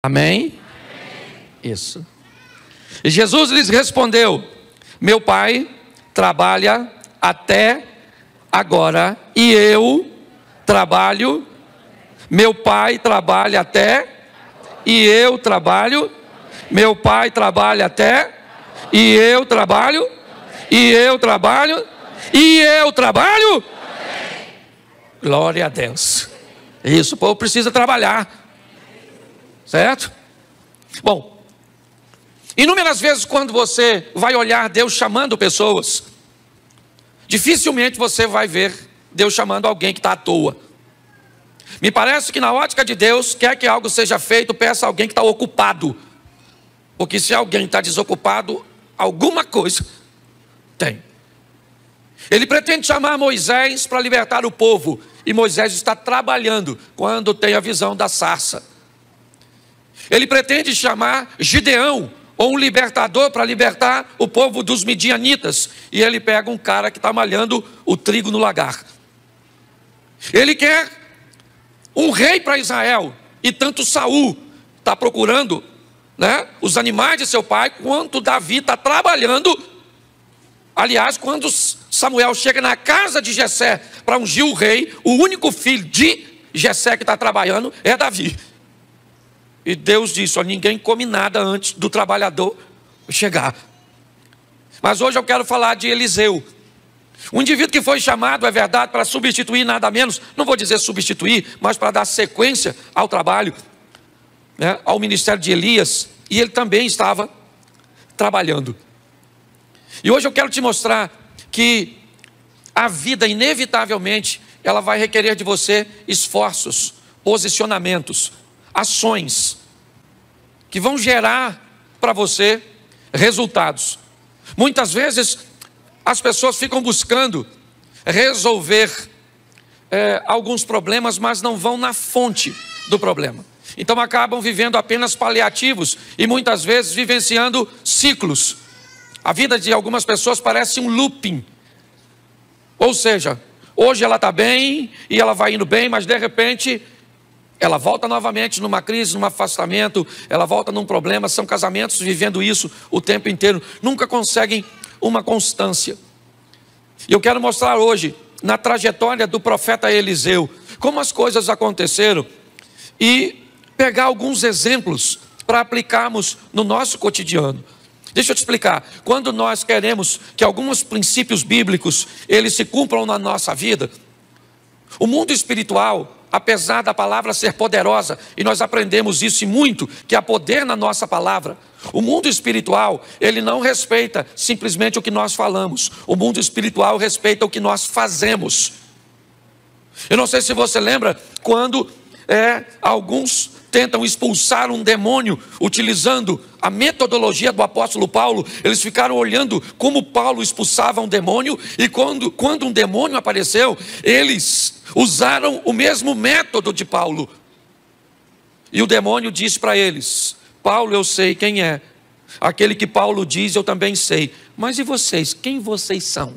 Amém? Isso. E Jesus lhes respondeu: meu pai trabalha até agora e eu trabalho. Meu pai trabalha até e eu trabalho. Meu pai trabalha até e eu trabalho. E eu trabalho. E eu trabalho. Glória a Deus. Isso, o povo precisa trabalhar. Certo? Bom, inúmeras vezes quando você vai olhar Deus chamando pessoas, dificilmente você vai ver Deus chamando alguém que está à toa. Me parece que na ótica de Deus, quer que algo seja feito, peça a alguém que está ocupado. Porque se alguém está desocupado, alguma coisa tem. Ele pretende chamar Moisés para libertar o povo, e Moisés está trabalhando quando tem a visão da sarça. Ele pretende chamar Gideão, ou um libertador, para libertar o povo dos midianitas, e ele pega um cara que está malhando o trigo no lagar. Ele quer um rei para Israel, e tanto Saul está procurando, né, os animais de seu pai, quanto Davi está trabalhando. Aliás, quando Samuel chega na casa de Jessé para ungir o rei, o único filho de Jessé que está trabalhando é Davi. E Deus disse: ó, ninguém come nada antes do trabalhador chegar. Mas hoje eu quero falar de Eliseu, um indivíduo que foi chamado, é verdade, para substituir nada menos, não vou dizer substituir, mas para dar sequência ao trabalho, né, ao ministério de Elias. E ele também estava trabalhando. E hoje eu quero te mostrar que a vida, inevitavelmente, ela vai requerer de você esforços, posicionamentos, ações que vão gerar para você resultados. Muitas vezes as pessoas ficam buscando resolver alguns problemas, mas não vão na fonte do problema. Então acabam vivendo apenas paliativos e muitas vezes vivenciando ciclos. A vida de algumas pessoas parece um looping. Ou seja, hoje ela está bem e ela vai indo bem, mas de repente ela volta novamente numa crise, num afastamento, ela volta num problema. São casamentos vivendo isso o tempo inteiro, nunca conseguem uma constância. E eu quero mostrar hoje, na trajetória do profeta Eliseu, como as coisas aconteceram e pegar alguns exemplos para aplicarmos no nosso cotidiano. Deixa eu te explicar, quando nós queremos que alguns princípios bíblicos eles se cumpram na nossa vida, o mundo espiritual, apesar da palavra ser poderosa, e nós aprendemos isso e muito, que há poder na nossa palavra, o mundo espiritual, ele não respeita simplesmente o que nós falamos, o mundo espiritual respeita o que nós fazemos. Eu não sei se você lembra, quando alguns tentam expulsar um demônio utilizando a metodologia do apóstolo Paulo, eles ficaram olhando como Paulo expulsava um demônio, e quando um demônio apareceu, eles usaram o mesmo método de Paulo. E o demônio disse para eles: Paulo, eu sei quem é, aquele que Paulo diz eu também sei, mas e vocês, quem vocês são?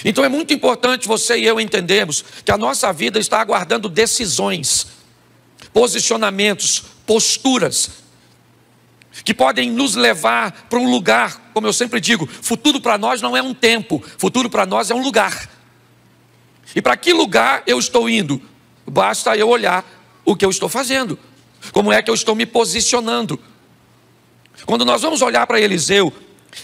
Então é muito importante você e eu entendermos que a nossa vida está aguardando decisões, posicionamentos, posturas, que podem nos levar para um lugar. Como eu sempre digo, futuro para nós não é um tempo, futuro para nós é um lugar. E para que lugar eu estou indo? Basta eu olhar o que eu estou fazendo, como é que eu estou me posicionando. Quando nós vamos olhar para Eliseu,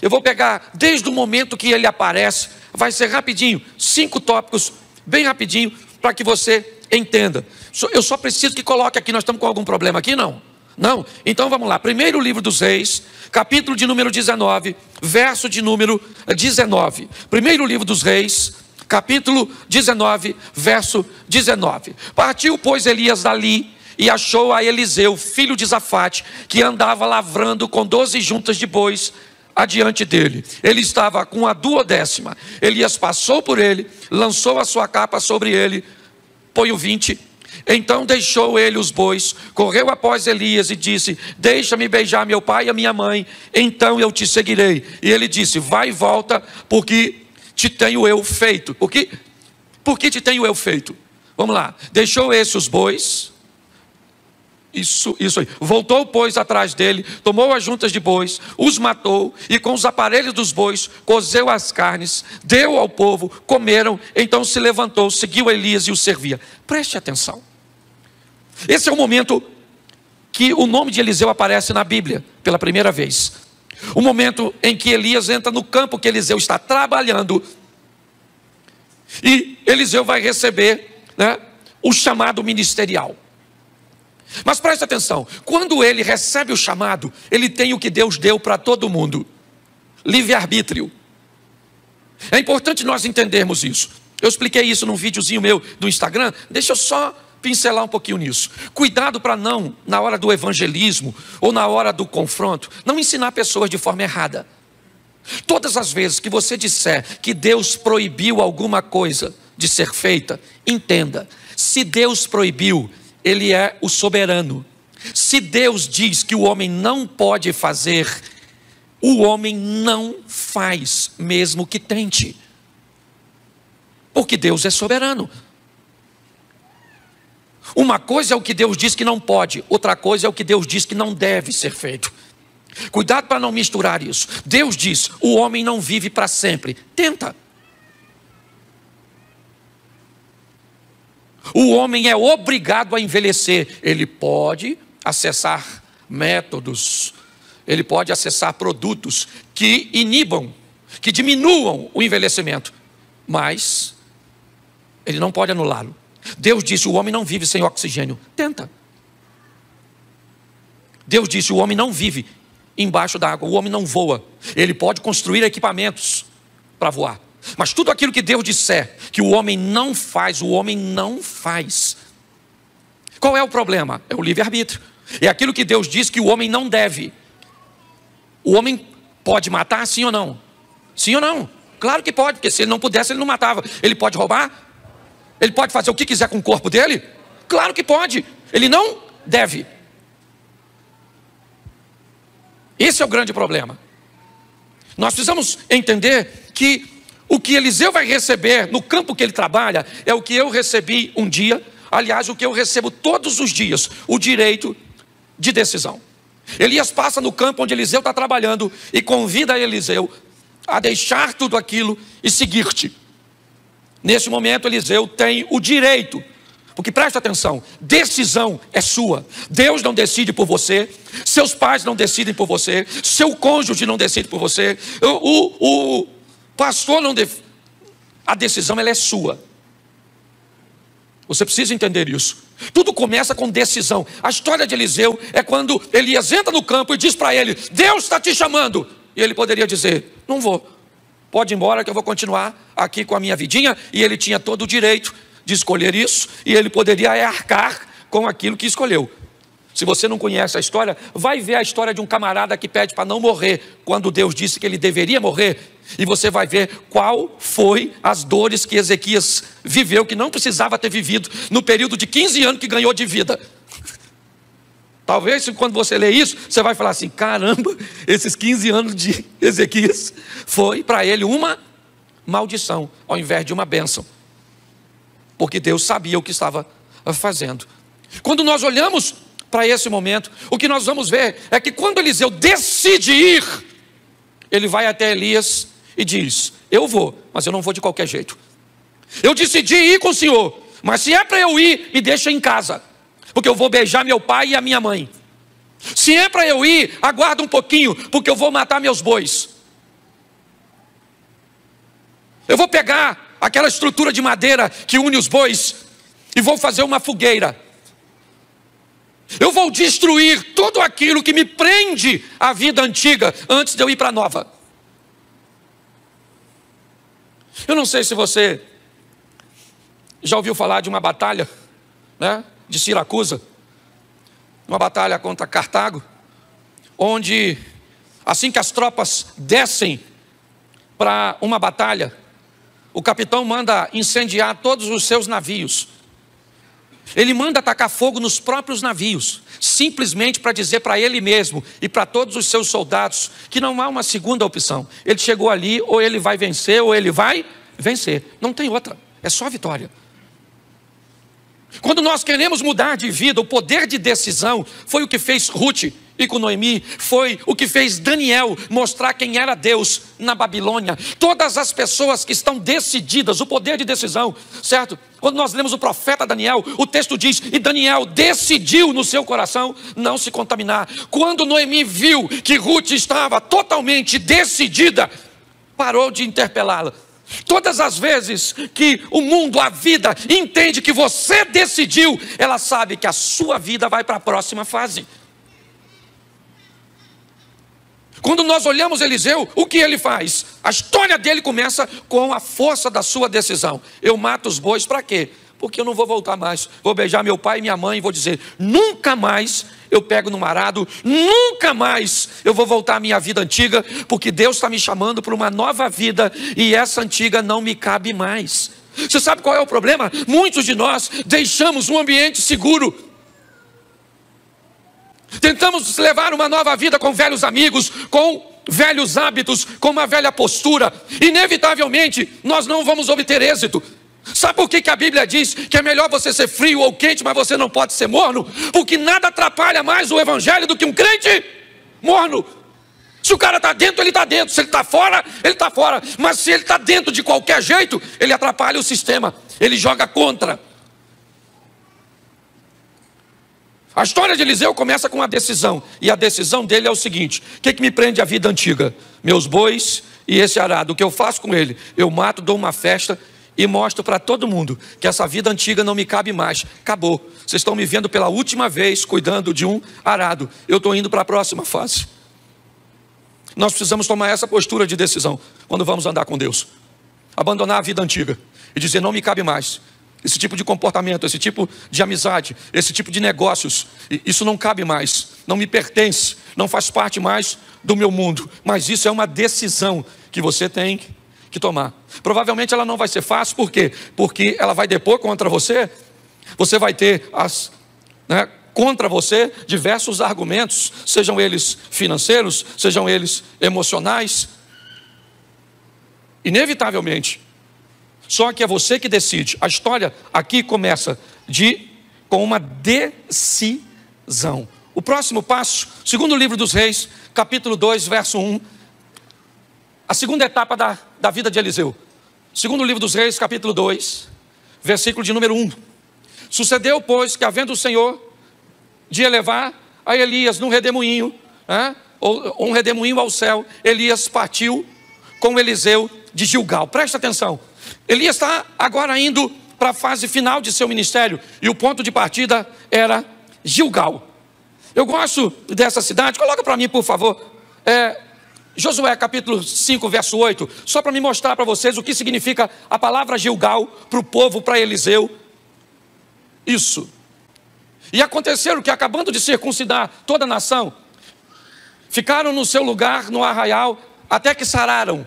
eu vou pegar desde o momento que ele aparece, vai ser rapidinho, 5 tópicos, bem rapidinho, para que você entenda. Eu só preciso que coloque aqui. Nós estamos com algum problema aqui? Não? Não? Então vamos lá. Primeiro livro dos Reis, capítulo de número 19, verso de número 19. Primeiro livro dos Reis, capítulo 19, verso 19. Partiu, pois, Elias dali e achou a Eliseu, filho de Zafate, que andava lavrando com 12 juntas de bois adiante dele. Ele estava com a 12ª. Elias passou por ele, lançou a sua capa sobre ele. Põe o 20. Então deixou ele os bois, correu após Elias e disse: deixa-me beijar meu pai e a minha mãe, então eu te seguirei. E ele disse: vai e volta, porque te tenho eu feito. Por que te tenho eu feito? Vamos lá. Deixou esse os bois, Isso aí. Voltou, pois, atrás dele, tomou as juntas de bois, os matou, e com os aparelhos dos bois, cozeu as carnes, deu ao povo, comeram, então se levantou, seguiu Elias e o servia. Preste atenção. Esse é o momento que o nome de Eliseu aparece na Bíblia, pela primeira vez. O momento em que Elias entra no campo que Eliseu está trabalhando, e Eliseu vai receber, né, o chamado ministerial. Mas preste atenção, quando ele recebe o chamado, ele tem o que Deus deu para todo mundo: livre-arbítrio. É importante nós entendermos isso. Eu expliquei isso num videozinho meu do Instagram, deixa eu só pincelar um pouquinho nisso. Cuidado para não, na hora do evangelismo ou na hora do confronto, não ensinar pessoas de forma errada. Todas as vezes que você disser que Deus proibiu alguma coisa de ser feita, entenda, se Deus proibiu, Ele é o soberano. Se Deus diz que o homem não pode fazer, o homem não faz, mesmo que tente. Porque Deus é soberano. Uma coisa é o que Deus diz que não pode, outra coisa é o que Deus diz que não deve ser feito. Cuidado para não misturar isso. Deus diz, o homem não vive para sempre. Tenta. O homem é obrigado a envelhecer. Ele pode acessar métodos, ele pode acessar produtos que inibam, que diminuam o envelhecimento, mas ele não pode anulá-lo. Deus disse, o homem não vive sem oxigênio. Tenta. Deus disse, o homem não vive embaixo da água, o homem não voa. Ele pode construir equipamentos para voar, mas tudo aquilo que Deus disser que o homem não faz, o homem não faz. Qual é o problema? É o livre-arbítrio. É aquilo que Deus diz que o homem não deve. O homem pode matar, sim ou não? Sim ou não? Claro que pode, porque se ele não pudesse, ele não matava. Ele pode roubar? Ele pode fazer o que quiser com o corpo dele? Claro que pode. Ele não deve. Esse é o grande problema. Nós precisamos entender que o que Eliseu vai receber no campo que ele trabalha é o que eu recebi um dia, aliás, o que eu recebo todos os dias, o direito de decisão. Elias passa no campo onde Eliseu está trabalhando e convida Eliseu a deixar tudo aquilo e seguir-te. Nesse momento Eliseu tem o direito, porque presta atenção, decisão é sua. Deus não decide por você, seus pais não decidem por você, seu cônjuge não decide por você, o pastor não decide. A decisão ela é sua. Você precisa entender isso. Tudo começa com decisão. A história de Eliseu é quando Elias entra no campo e diz para ele, Deus está te chamando. E ele poderia dizer, não vou, pode ir embora que eu vou continuar aqui com a minha vidinha. E ele tinha todo o direito de escolher isso, e ele poderia arcar com aquilo que escolheu. Se você não conhece a história, vai ver a história de um camarada que pede para não morrer, quando Deus disse que ele deveria morrer, e você vai ver qual foi as dores que Ezequias viveu, que não precisava ter vivido, no período de 15 anos que ganhou de vida. Talvez quando você lê isso, você vai falar assim, caramba, esses 15 anos de Ezequias, foi para ele uma maldição, ao invés de uma bênção. Porque Deus sabia o que estava fazendo. Quando nós olhamos para esse momento, o que nós vamos ver é que quando Eliseu decide ir, ele vai até Elias e diz, eu vou, mas eu não vou de qualquer jeito. Eu decidi ir com o senhor, mas se é para eu ir, me deixa em casa, porque eu vou beijar meu pai e a minha mãe. Se é para eu ir, aguarda um pouquinho, porque eu vou matar meus bois. Eu vou pegar aquela estrutura de madeira que une os bois e vou fazer uma fogueira. Eu vou destruir tudo aquilo que me prende à vida antiga antes de eu ir para a nova. Eu não sei se você já ouviu falar de uma batalha, né, de Siracusa, uma batalha contra Cartago, onde assim que as tropas descem para uma batalha, o capitão manda incendiar todos os seus navios. Ele manda atacar fogo nos próprios navios, simplesmente para dizer para ele mesmo e para todos os seus soldados que não há uma segunda opção. Ele chegou ali, ou ele vai vencer, ou ele vai vencer. Não tem outra, é só vitória. Quando nós queremos mudar de vida, o poder de decisão foi o que fez Ruth ir com Noemi, foi o que fez Daniel mostrar quem era Deus na Babilônia. Todas as pessoas que estão decididas, o poder de decisão, certo? Quando nós lemos o profeta Daniel, o texto diz, e Daniel decidiu no seu coração não se contaminar. Quando Noemi viu que Ruth estava totalmente decidida, parou de interpelá-la. Todas as vezes que o mundo, a vida, entende que você decidiu, ela sabe que a sua vida vai para a próxima fase. Quando nós olhamos Eliseu, o que ele faz? A história dele começa com a força da sua decisão. Eu mato os bois para quê? Porque eu não vou voltar mais. Vou beijar meu pai e minha mãe e vou dizer, nunca mais eu pego no arado, nunca mais eu vou voltar à minha vida antiga, porque Deus está me chamando para uma nova vida e essa antiga não me cabe mais. Você sabe qual é o problema? Muitos de nós deixamos um ambiente seguro. Tentamos levar uma nova vida com velhos amigos, com velhos hábitos, com uma velha postura. Inevitavelmente, nós não vamos obter êxito. Sabe por que a Bíblia diz que é melhor você ser frio ou quente, mas você não pode ser morno? Porque nada atrapalha mais o evangelho do que um crente morno. Se o cara está dentro, ele está dentro. Se ele está fora, ele está fora. Mas se ele está dentro de qualquer jeito, ele atrapalha o sistema. Ele joga contra. A história de Eliseu começa com uma decisão. E a decisão dele é o seguinte: o que me prende à vida antiga? Meus bois e esse arado. O que eu faço com ele? Eu mato, dou uma festa e mostro para todo mundo que essa vida antiga não me cabe mais. Acabou. Vocês estão me vendo pela última vez cuidando de um arado. Eu estou indo para a próxima fase. Nós precisamos tomar essa postura de decisão quando vamos andar com Deus. Abandonar a vida antiga e dizer, não me cabe mais. Esse tipo de comportamento, esse tipo de amizade, esse tipo de negócios, isso não cabe mais, não me pertence, não faz parte mais do meu mundo. Mas isso é uma decisão que você tem que tomar. Provavelmente ela não vai ser fácil, por quê? Porque ela vai depor contra você. Você vai ter contra você diversos argumentos, sejam eles financeiros, sejam eles emocionais. Inevitavelmente. Só que é você que decide. A história aqui começa com uma decisão. O próximo passo, segundo livro dos Reis, capítulo 2, verso 1. A segunda etapa da vida de Eliseu. Segundo livro dos Reis, capítulo 2, versículo de número 1. Sucedeu, pois, que havendo o Senhor de elevar a Elias num redemoinho, ou um redemoinho ao céu, Elias partiu com Eliseu de Gilgal. Presta atenção. Elias está agora indo para a fase final de seu ministério, e o ponto de partida era Gilgal. Eu gosto dessa cidade, coloca para mim por favor, Josué capítulo 5 verso 8, só para me mostrar para vocês o que significa a palavra Gilgal para o povo, para Eliseu. Isso. E aconteceram que, acabando de circuncidar toda a nação, ficaram no seu lugar no arraial até que sararam.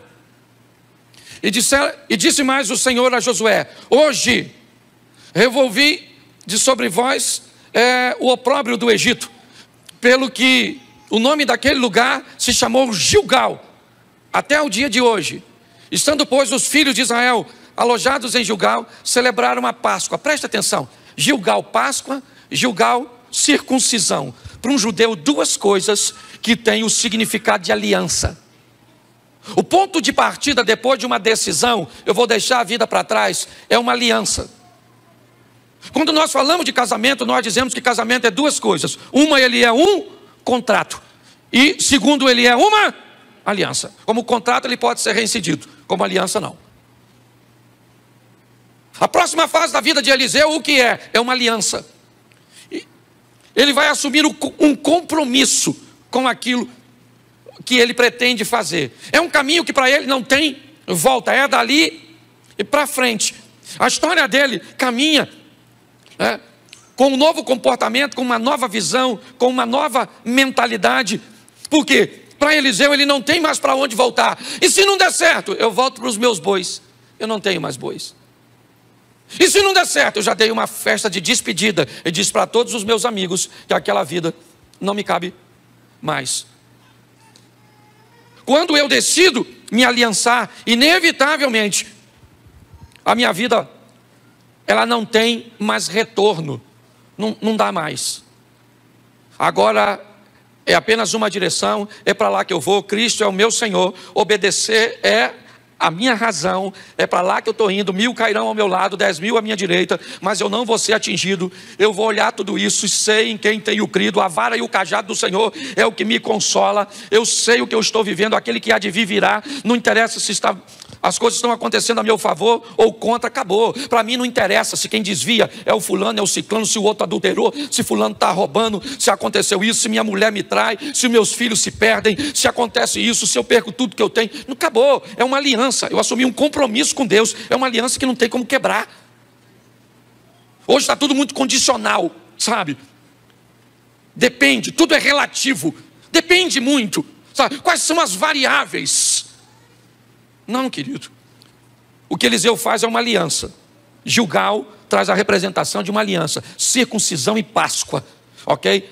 E disse mais o Senhor a Josué: hoje revolvi de sobre vós o opróbrio do Egito, pelo que o nome daquele lugar se chamou Gilgal, até o dia de hoje. Estando, pois, os filhos de Israel alojados em Gilgal, celebraram a Páscoa. Presta atenção, Gilgal, Páscoa, Gilgal, circuncisão. Para um judeu, duas coisas que têm o significado de aliança. O ponto de partida depois de uma decisão, eu vou deixar a vida para trás, é uma aliança. Quando nós falamos de casamento, nós dizemos que casamento é duas coisas. Uma, ele é um contrato, e segundo, ele é uma aliança. Como contrato ele pode ser reincidido, como aliança não. A próxima fase da vida de Eliseu, o que é? É uma aliança. Ele vai assumir um compromisso com aquilo que ele pretende fazer. É um caminho que para ele não tem volta, é dali e para frente. A história dele caminha com um novo comportamento, com uma nova visão, com uma nova mentalidade. Por quê? Para Eliseu ele não tem mais para onde voltar. E se não der certo, eu volto para os meus bois. Eu não tenho mais bois. E se não der certo, eu já dei uma festa de despedida e disse para todos os meus amigos que aquela vida não me cabe mais. Quando eu decido me aliançar, inevitavelmente a minha vida ela não tem mais retorno. Não dá mais. Agora é apenas uma direção, é para lá que eu vou. Cristo é o meu Senhor, obedecer é a minha razão, é para lá que eu estou indo. 1000 cairão ao meu lado, 10.000 à minha direita, mas eu não vou ser atingido. Eu vou olhar tudo isso e sei em quem tenho crido. A vara e o cajado do Senhor é o que me consola. Eu sei o que eu estou vivendo, aquele que há de vir virá. Não interessa se as coisas estão acontecendo a meu favor ou contra, acabou. Para mim não interessa se quem desvia é o fulano, é o ciclano, se o outro adulterou, se fulano está roubando, se aconteceu isso, se minha mulher me trai, se meus filhos se perdem, se acontece isso, se eu perco tudo que eu tenho. Não, acabou, é uma aliança. Eu assumi um compromisso com Deus, é uma aliança que não tem como quebrar. Hoje está tudo muito condicional, sabe? Depende, tudo é relativo, depende muito, sabe? Quais são as variáveis? Não, querido. O que Eliseu faz é uma aliança. Gilgal traz a representação de uma aliança. Circuncisão e Páscoa, ok?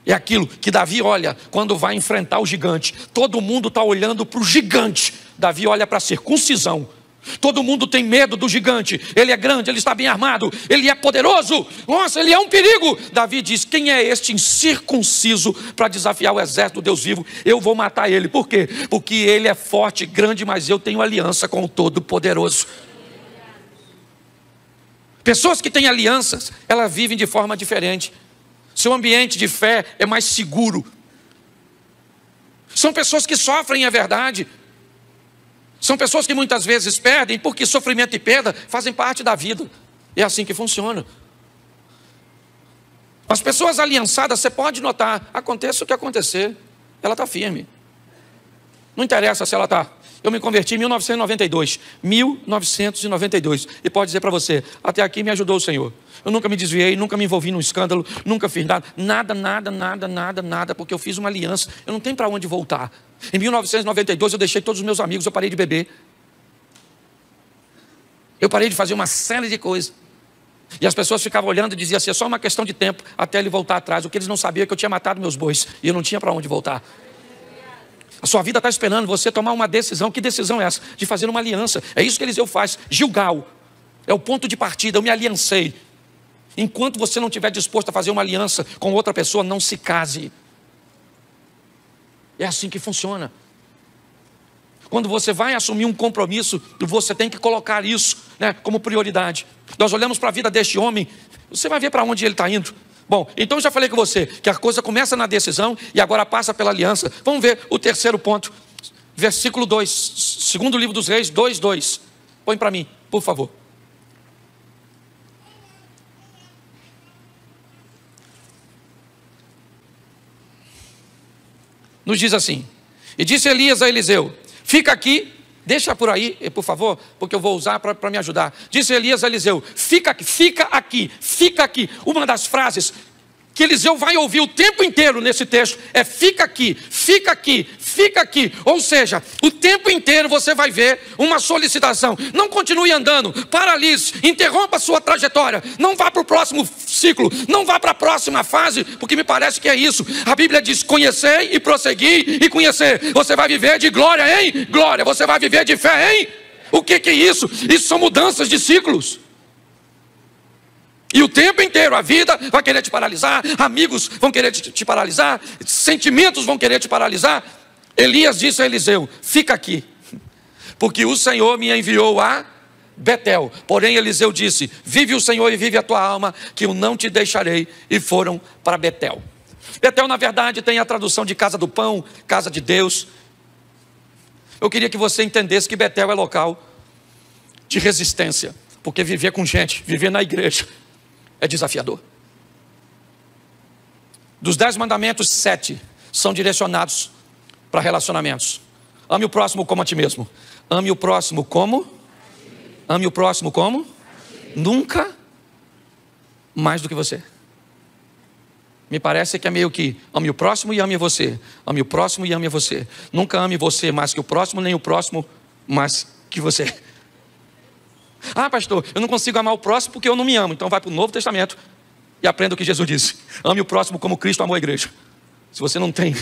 É aquilo que Davi olha quando vai enfrentar o gigante. Todo mundo está olhando para o gigante. Davi olha para a circuncisão. Todo mundo tem medo do gigante. Ele é grande, ele está bem armado, ele é poderoso. Nossa, ele é um perigo. Davi diz: quem é este incircunciso para desafiar o exército do Deus vivo? Eu vou matar ele. Por quê? Porque ele é forte, grande, mas eu tenho aliança com o Todo-Poderoso. Pessoas que têm alianças, elas vivem de forma diferente. Seu ambiente de fé é mais seguro. São pessoas que sofrem, é verdade. São pessoas que muitas vezes perdem, porque sofrimento e perda fazem parte da vida. É assim que funciona. As pessoas aliançadas, você pode notar, aconteça o que acontecer, ela está firme. Não interessa se ela está. Eu me converti em 1992. 1992. E pode dizer para você, até aqui me ajudou o Senhor. Eu nunca me desviei, nunca me envolvi num escândalo, nunca fiz nada, porque eu fiz uma aliança. Eu não tenho para onde voltar. Em 1992 eu deixei todos os meus amigos, eu parei de beber. Eu parei de fazer uma série de coisas. E as pessoas ficavam olhando e diziam assim, é só uma questão de tempo até ele voltar atrás. O que eles não sabiam é que eu tinha matado meus bois e eu não tinha para onde voltar. A sua vida está esperando você tomar uma decisão. Que decisão é essa? De fazer uma aliança. É isso que Eliseu faz. Gilgal é o ponto de partida. Eu me aliancei. Enquanto você não estiver disposto a fazer uma aliança com outra pessoa, não se case. É assim que funciona. Quando você vai assumir um compromisso, você tem que colocar isso, né, como prioridade. Nós olhamos para a vida deste homem, você vai ver para onde ele está indo. Bom, então eu já falei com você que a coisa começa na decisão e agora passa pela aliança. Vamos ver o terceiro ponto. Versículo 2, segundo livro dos Reis, 2:2. Põe para mim, por favor. Nos diz assim: e disse Elias a Eliseu, fica aqui, deixa por aí, por favor, porque eu vou usar para me ajudar. Disse Elias a Eliseu, fica aqui, fica aqui, fica aqui. Uma das frases que Eliseu vai ouvir o tempo inteiro nesse texto é fica aqui, fica aqui, fica aqui. Ou seja, o tempo inteiro você vai ver uma solicitação. Não continue andando, paralise, interrompa a sua trajetória. Não vá para o próximo ciclo, não vá para a próxima fase, porque me parece que é isso. A Bíblia diz, conhecer e prosseguir e conhecer. Você vai viver de glória em glória, você vai viver de fé em... O que é isso? Isso são mudanças de ciclos. E o tempo inteiro a vida vai querer te paralisar, amigos vão querer te paralisar, sentimentos vão querer te paralisar. Elias disse a Eliseu, fica aqui, porque o Senhor me enviou a Betel. Porém Eliseu disse, vive o Senhor e vive a tua alma, que eu não te deixarei. E foram para Betel. Betel na verdade tem a tradução de casa do pão, casa de Deus. Eu queria que você entendesse que Betel é local de resistência, porque viver com gente, viver na igreja é desafiador. Dos 10 mandamentos, 7 são direcionados para relacionamentos. Ame o próximo como a ti mesmo. Ame o próximo como? Ame o próximo como? Nunca mais do que você. Me parece que é meio que ame o próximo e ame você. Ame o próximo e ame você. Nunca ame você mais que o próximo, nem o próximo mais que você. Ah, pastor, eu não consigo amar o próximo porque eu não me amo. Então vai para o Novo Testamento e aprenda o que Jesus disse. Ame o próximo como Cristo amou a igreja. Se você não tem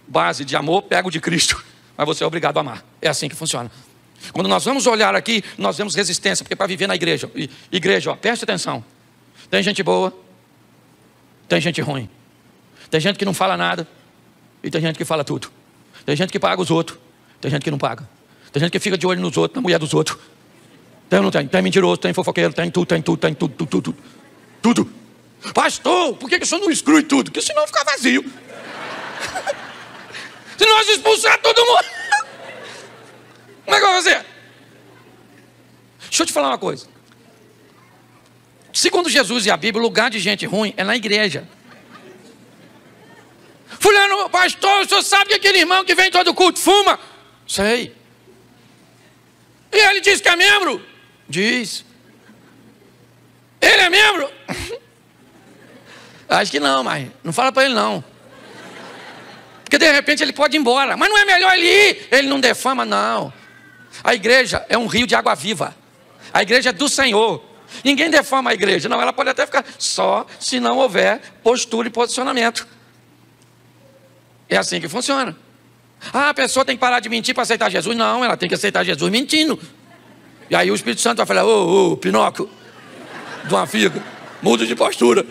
base de amor, pega o de Cristo. Mas você é obrigado a amar. É assim que funciona. Quando nós vamos olhar aqui, nós vemos resistência, porque para viver na igreja, igreja, preste atenção, tem gente boa, tem gente ruim, tem gente que não fala nada, e tem gente que fala tudo, tem gente que paga os outros, tem gente que não paga, tem gente que fica de olho nos outros, na mulher dos outros, tem ou não tem? Tem mentiroso, tem fofoqueiro, tem tudo. Pastor, por que o senhor não exclui tudo? Porque senão fica vazio. Se nós expulsar todo mundo, como é que vai fazer? Deixa eu te falar uma coisa. Segundo Jesus e a Bíblia, o lugar de gente ruim é na igreja. Fulano, pastor, o senhor sabe que aquele irmão que vem todo culto fuma? Sei. E ele diz que é membro? Diz. Ele é membro? Acho que não, mas não fala para ele não. Porque de repente ele pode ir embora. Mas não é melhor ele ir? Ele não defama, não. A igreja é um rio de água viva. A igreja é do Senhor. Ninguém defama a igreja. Não, ela pode até ficar só se não houver postura e posicionamento. É assim que funciona. Ah, a pessoa tem que parar de mentir para aceitar Jesus. Não, ela tem que aceitar Jesus mentindo. E aí o Espírito Santo vai falar: ô, Pinóquio, de uma figa, muda de postura.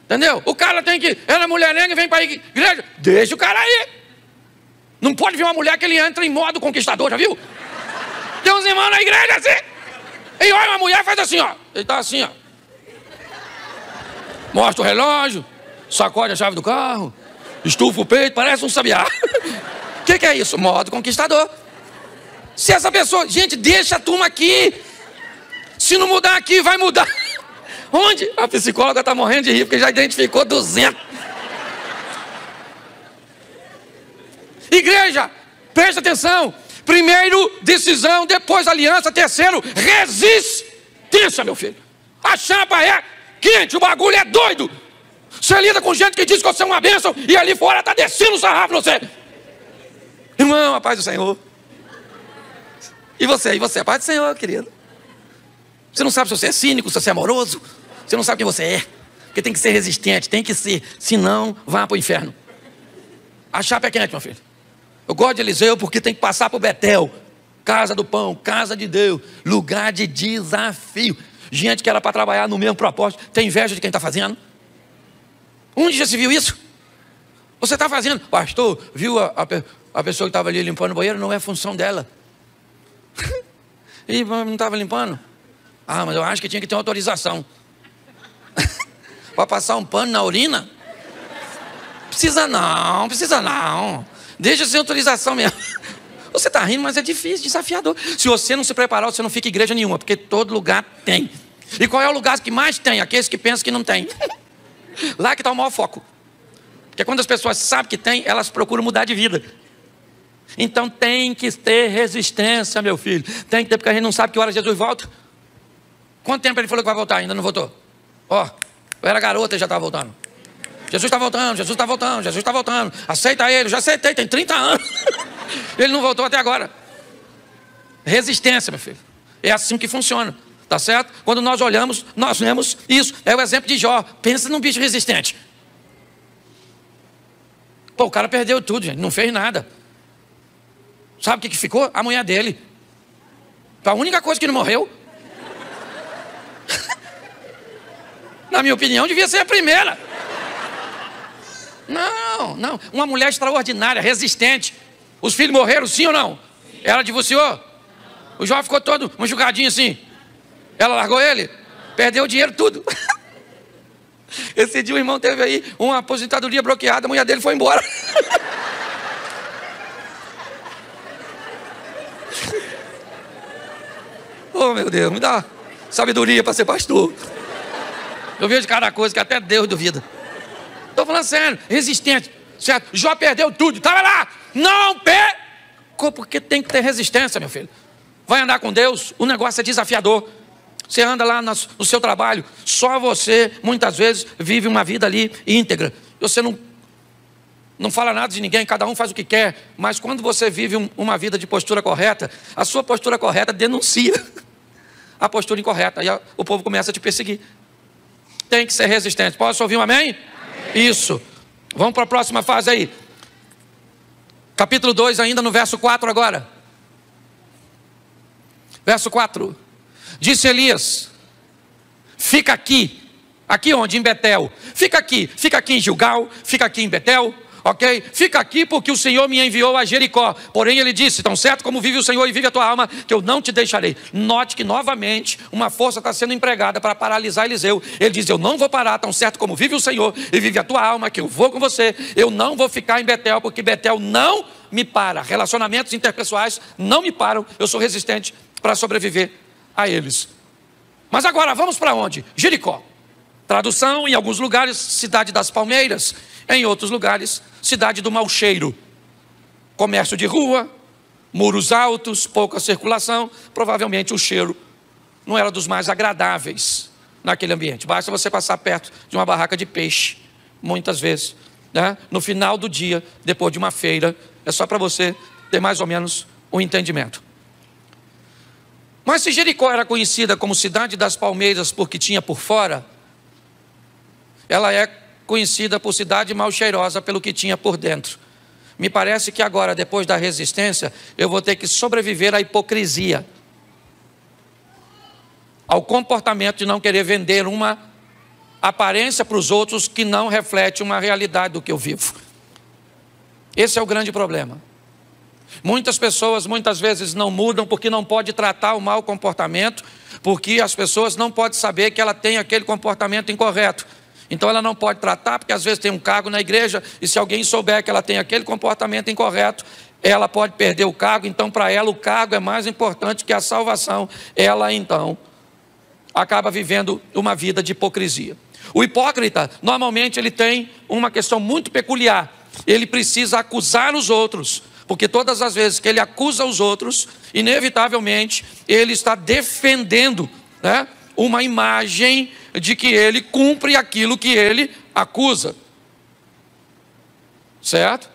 Entendeu? O cara tem que, ela é mulherenga e vem para a igreja. Deixa o cara aí. Não pode vir uma mulher que ele entra em modo conquistador, já viu? Tem uns irmãos na igreja assim. E olha, uma mulher faz assim, ó. Ele tá assim, ó. Mostra o relógio, sacode a chave do carro, estufa o peito, parece um sabiá. O que é isso? Modo conquistador. Se essa pessoa, gente, deixa a turma aqui. Se não mudar aqui, vai mudar. Onde? A psicóloga está morrendo de rir, porque já identificou 200. Igreja, presta atenção. Primeiro, decisão, depois aliança. Terceiro, resistência, meu filho. A chapa é quente, o bagulho é doido. Você lida com gente que diz que você é uma bênção e ali fora está descendo o sarrafo em você. Irmão, a paz do Senhor. E você, a paz do Senhor, querido. Você não sabe se você é cínico, se você é amoroso. Você não sabe quem você é. Porque tem que ser resistente, tem que ser. Senão, vá para o inferno. A chapa é quente, meu filho. Eu gosto de Eliseu porque tem que passar por Betel. Casa do pão, casa de Deus. Lugar de desafio. Gente que era para trabalhar no mesmo propósito. Tem inveja de quem está fazendo? Onde já se viu isso? Você está fazendo. Pastor, viu a pessoa que estava ali limpando o banheiro? Não é função dela. E não estava limpando? Ah, mas eu acho que tinha que ter uma autorização. Para passar um pano na urina? Precisa não. Deixa sem autorização mesmo. Você está rindo, mas é difícil, desafiador. Se você não se preparar, você não fica em igreja nenhuma, porque todo lugar tem. E qual é o lugar que mais tem? Aqueles que pensam que não tem. Lá que está o maior foco. Porque quando as pessoas sabem que tem, elas procuram mudar de vida. Então tem que ter resistência, meu filho. Tem que ter, porque a gente não sabe que hora Jesus volta. Quanto tempo ele falou que vai voltar? Ainda não voltou. Ó, eu era garota e já estava voltando. Jesus está voltando. Aceita ele, já aceitei, tem 30 anos. Ele não voltou até agora. Resistência, meu filho. É assim que funciona, tá certo? Quando nós olhamos, nós vemos isso. É o exemplo de Jó. Pensa num bicho resistente. Pô, o cara perdeu tudo, gente, não fez nada. Sabe o que ficou? A mulher dele. A única coisa que não morreu. Na minha opinião, devia ser a primeira. Não. Uma mulher extraordinária, resistente. Os filhos morreram, sim ou não? Sim. Ela divorciou? O Jó ficou todo machucadinho assim. Ela largou ele? Perdeu o dinheiro, tudo. Esse dia o irmão teve aí uma aposentadoria bloqueada, a mulher dele foi embora. Oh, meu Deus, me dá sabedoria para ser pastor. Eu vejo cada coisa que até Deus duvida. Estou falando sério, resistente, certo? Jó perdeu tudo, estava lá, não pecou, porque tem que ter resistência, meu filho. Vai andar com Deus, o negócio é desafiador. Você anda lá no seu trabalho, só você, muitas vezes, vive uma vida ali íntegra. Você não fala nada de ninguém, cada um faz o que quer. Mas quando você vive uma vida de postura correta, a sua postura correta denuncia a postura incorreta. E o povo começa a te perseguir. Tem que ser resistente. Posso ouvir um amém? Amém. Isso. Vamos para a próxima fase aí. Capítulo 2 ainda no verso 4 agora. Verso 4. Disse Elias: fica aqui. Aqui onde? Em Betel. Fica aqui em Gilgal, fica aqui em Betel, ok? Fica aqui porque o Senhor me enviou a Jericó. Porém ele disse: tão certo como vive o Senhor e vive a tua alma, que eu não te deixarei. Note que novamente uma força está sendo empregada para paralisar Eliseu. Ele diz: eu não vou parar, tão certo como vive o Senhor e vive a tua alma, que eu vou com você. Eu não vou ficar em Betel, porque Betel não me para. Relacionamentos interpessoais não me param. Eu sou resistente para sobreviver a eles. Mas agora vamos para onde? Jericó. Tradução: em alguns lugares, cidade das palmeiras. Em outros lugares, cidade do mau cheiro. Comércio de rua, muros altos, pouca circulação. Provavelmente o cheiro não era dos mais agradáveis naquele ambiente. Basta você passar perto de uma barraca de peixe, muitas vezes, né? No final do dia, depois de uma feira. É só para você ter mais ou menos um entendimento. Mas se Jericó era conhecida como cidade das palmeiras porque tinha por fora, ela é conhecida por cidade mal cheirosa pelo que tinha por dentro. Me parece que agora, depois da resistência, eu vou ter que sobreviver à hipocrisia, ao comportamento de não querer vender uma aparência para os outros que não reflete uma realidade do que eu vivo. Esse é o grande problema. Muitas pessoas muitas vezes não mudam porque não pode tratar o mau comportamento, porque as pessoas não podem saber que ela tem aquele comportamento incorreto. Então ela não pode tratar, porque às vezes tem um cargo na igreja, e se alguém souber que ela tem aquele comportamento incorreto, ela pode perder o cargo. Então para ela o cargo é mais importante que a salvação. Ela então acaba vivendo uma vida de hipocrisia. O hipócrita, normalmente ele tem uma questão muito peculiar. Ele precisa acusar os outros, porque todas as vezes que ele acusa os outros, inevitavelmente ele está defendendo, né, uma imagem de que ele cumpre aquilo que ele acusa. Certo?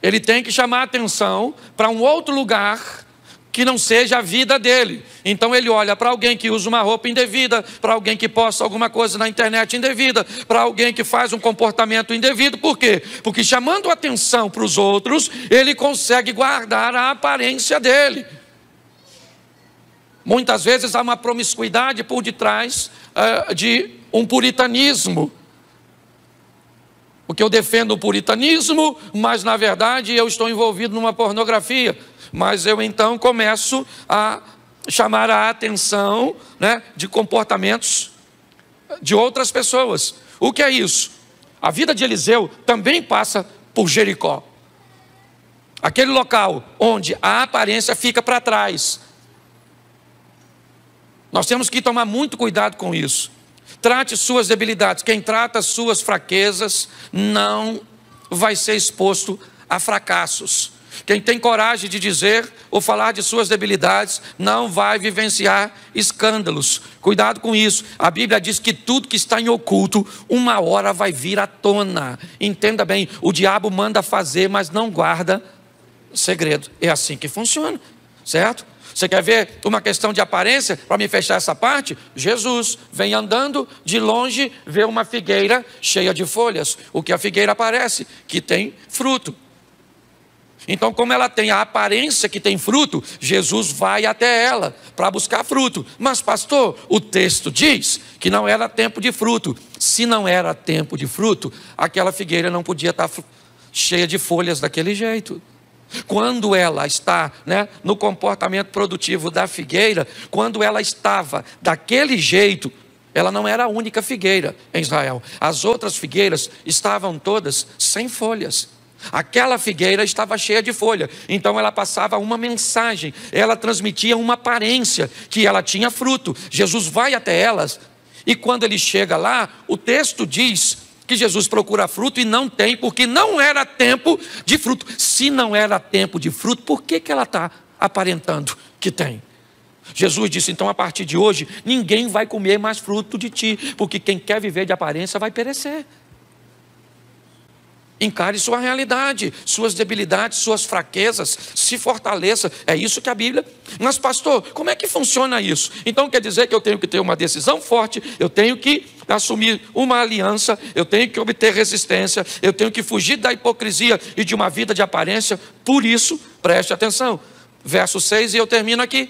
Ele tem que chamar a atenção para um outro lugar que não seja a vida dele. Então ele olha para alguém que usa uma roupa indevida, para alguém que posta alguma coisa na internet indevida, para alguém que faz um comportamento indevido. Por quê? Porque chamando atenção para os outros, ele consegue guardar a aparência dele. Muitas vezes há uma promiscuidade por detrás de um puritanismo. Porque eu defendo o puritanismo, mas na verdade eu estou envolvido numa pornografia. Mas eu então começo a chamar a atenção, né, de comportamentos de outras pessoas. O que é isso? A vida de Eliseu também passa por Jericó. Aquele local onde a aparência fica para trás. Nós temos que tomar muito cuidado com isso. Trate suas debilidades. Quem trata suas fraquezas não vai ser exposto a fracassos. Quem tem coragem de dizer ou falar de suas debilidades não vai vivenciar escândalos. Cuidado com isso. A Bíblia diz que tudo que está em oculto, uma hora vai vir à tona. Entenda bem, o diabo manda fazer, mas não guarda segredo. É assim que funciona, certo? Você quer ver uma questão de aparência? Para me fechar essa parte, Jesus vem andando, de longe vê uma figueira cheia de folhas. O que a figueira parece? Que tem fruto. Então, como ela tem a aparência que tem fruto, Jesus vai até ela para buscar fruto. Mas pastor, o texto diz que não era tempo de fruto. Se não era tempo de fruto, aquela figueira não podia estar cheia de folhas daquele jeito. Quando ela está, né, no comportamento produtivo da figueira, quando ela estava daquele jeito, ela não era a única figueira em Israel. As outras figueiras estavam todas sem folhas. Aquela figueira estava cheia de folha. Então ela passava uma mensagem, ela transmitia uma aparência que ela tinha fruto. Jesus vai até elas e quando ele chega lá, o texto diz que Jesus procura fruto e não tem, porque não era tempo de fruto. Se não era tempo de fruto, por que ela está aparentando que tem? Jesus disse, então a partir de hoje, ninguém vai comer mais fruto de ti, porque quem quer viver de aparência vai perecer. Encare sua realidade, suas debilidades, suas fraquezas, se fortaleça. É isso que a Bíblia... Mas pastor, como é que funciona isso? Então quer dizer que eu tenho que ter uma decisão forte, eu tenho que assumir uma aliança, eu tenho que obter resistência, eu tenho que fugir da hipocrisia e de uma vida de aparência. Por isso, preste atenção. Verso 6 e eu termino aqui.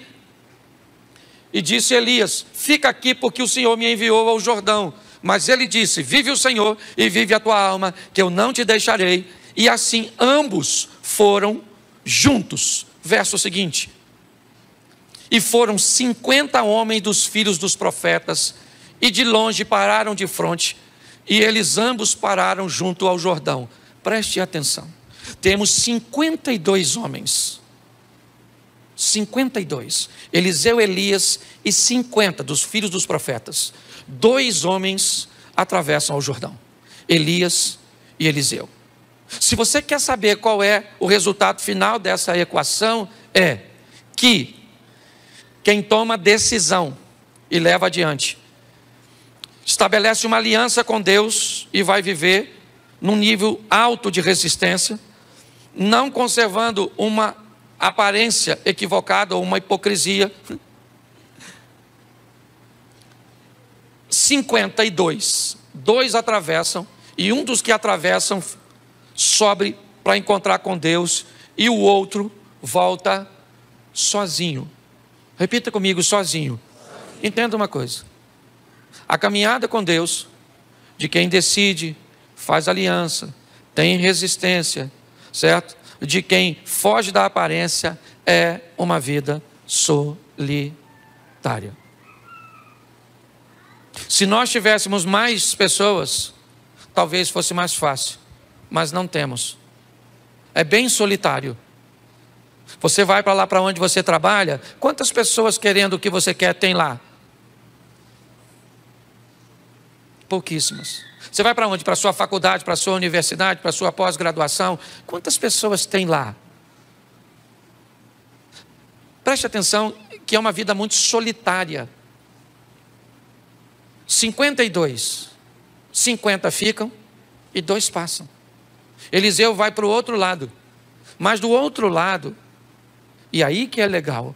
E disse Elias: fica aqui, porque o Senhor me enviou ao Jordão. Mas ele disse: vive o Senhor e vive a tua alma, que eu não te deixarei. E assim ambos foram juntos. Verso seguinte: e foram 50 homens dos filhos dos profetas, e de longe pararam de fronte, e eles ambos pararam junto ao Jordão. Preste atenção, temos 52 homens, 52, Eliseu, Elias e 50 dos filhos dos profetas. 2 homens atravessam o Jordão, Elias e Eliseu. Se você quer saber qual é o resultado final dessa equação, é que quem toma decisão e leva adiante, estabelece uma aliança com Deus e vai viver num nível alto de resistência, não conservando uma aparência equivocada ou uma hipocrisia. 52, 2 atravessam, e um dos que atravessam sobe para encontrar com Deus, e o outro volta sozinho. Repita comigo: sozinho. Entenda uma coisa: a caminhada com Deus, de quem decide, faz aliança, tem resistência, certo? De quem foge da aparência, é uma vida solitária. Se nós tivéssemos mais pessoas, talvez fosse mais fácil, mas não temos. É bem solitário. Você vai para lá, para onde você trabalha, quantas pessoas querendo o que você quer tem lá? Pouquíssimas. Você vai para onde? Para a sua faculdade, para a sua universidade, para a sua pós-graduação, quantas pessoas tem lá? Preste atenção que é uma vida muito solitária. 52, 50 ficam e 2 passam. Eliseu vai para o outro lado, mas do outro lado, e aí que é legal,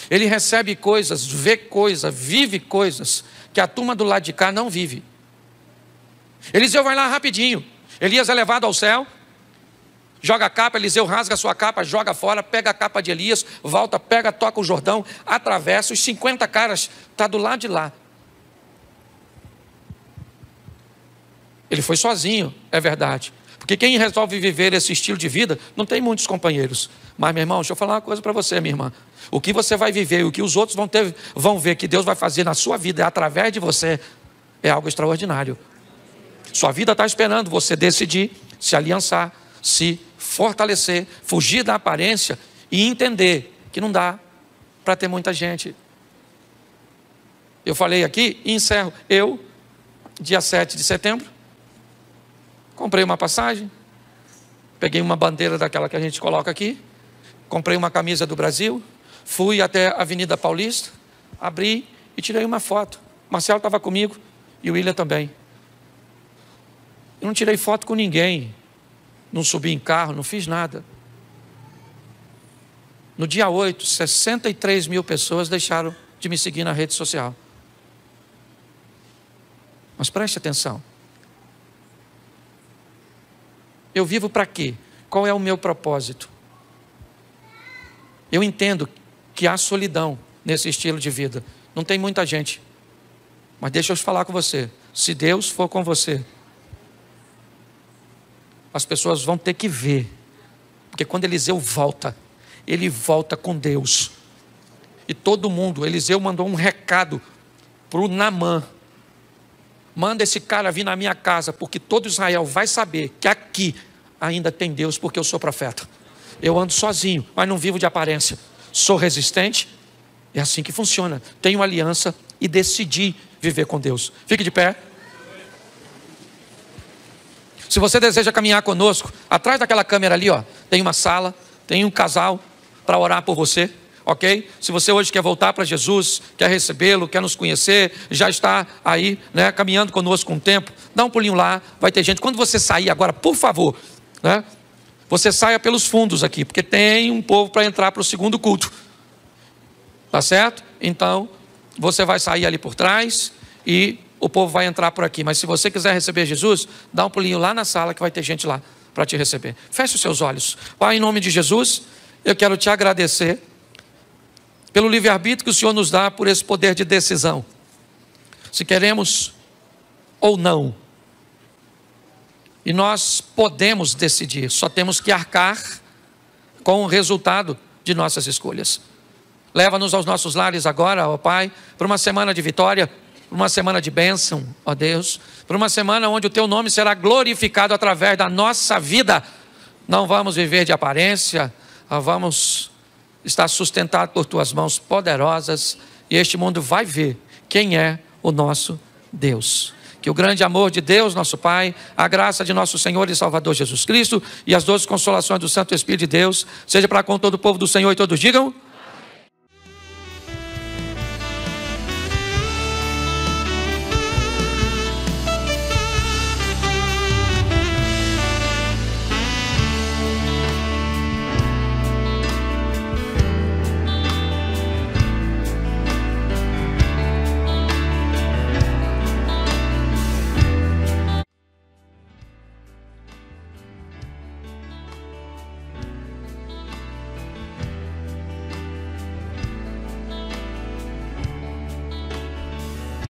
ele recebe coisas, vê coisas, vive coisas que a turma do lado de cá não vive. Eliseu vai lá rapidinho, Elias é levado ao céu, joga a capa, Eliseu rasga a sua capa, joga fora, pega a capa de Elias, volta, pega, toca o Jordão, atravessa, os 50 caras estão do lado de lá. Ele foi sozinho, é verdade. Porque quem resolve viver esse estilo de vida, não tem muitos companheiros. Mas, meu irmão, deixa eu falar uma coisa para você, minha irmã. O que você vai viver e o que os outros vão ver que Deus vai fazer na sua vida através de você, é algo extraordinário. Sua vida está esperando você decidir, se aliançar, se fortalecer, fugir da aparência e entender que não dá para ter muita gente. Eu falei aqui e encerro. Eu, dia 7 de setembro, comprei uma passagem, peguei uma bandeira daquela que a gente coloca aqui, comprei uma camisa do Brasil, fui até a Avenida Paulista, abri e tirei uma foto. Marcelo estava comigo e o William também. Eu não tirei foto com ninguém, não subi em carro, não fiz nada. No dia 8, 63 mil pessoas deixaram de me seguir na rede social. Mas preste atenção. Eu vivo para quê? Qual é o meu propósito? Eu entendo que há solidão nesse estilo de vida. Não tem muita gente. Mas deixa eu falar com você. Se Deus for com você, as pessoas vão ter que ver. Porque quando Eliseu volta, ele volta com Deus. E todo mundo, Eliseu mandou um recado para o Naamã. Manda esse cara vir na minha casa, porque todo Israel vai saber que aqui ainda tem Deus, porque eu sou profeta. Eu ando sozinho, mas não vivo de aparência. Sou resistente, é assim que funciona. Tenho aliança e decidi viver com Deus. Fique de pé. Se você deseja caminhar conosco, atrás daquela câmera ali, ó, tem uma sala, tem um casal para orar por você. Ok? Se você hoje quer voltar para Jesus, quer recebê-lo, quer nos conhecer, já está aí, né, caminhando conosco um tempo, dá um pulinho lá, vai ter gente. Quando você sair agora, por favor, né, você saia pelos fundos aqui, porque tem um povo para entrar para o segundo culto. Tá certo? Então, você vai sair ali por trás e o povo vai entrar por aqui. Mas se você quiser receber Jesus, dá um pulinho lá na sala que vai ter gente lá para te receber. Feche os seus olhos. Pai, em nome de Jesus, eu quero te agradecer pelo livre-arbítrio que o Senhor nos dá, por esse poder de decisão, se queremos ou não. E nós podemos decidir, só temos que arcar com o resultado de nossas escolhas. Leva-nos aos nossos lares agora, ó Pai, para uma semana de vitória, para uma semana de bênção, ó Deus, para uma semana onde o Teu nome será glorificado através da nossa vida. Não vamos viver de aparência, vamos estar sustentados por Tuas mãos poderosas, e este mundo vai ver quem é o nosso Deus. Que o grande amor de Deus, nosso Pai, a graça de nosso Senhor e Salvador Jesus Cristo e as doces consolações do Santo Espírito de Deus, seja para com todo o povo do Senhor, e todos digam...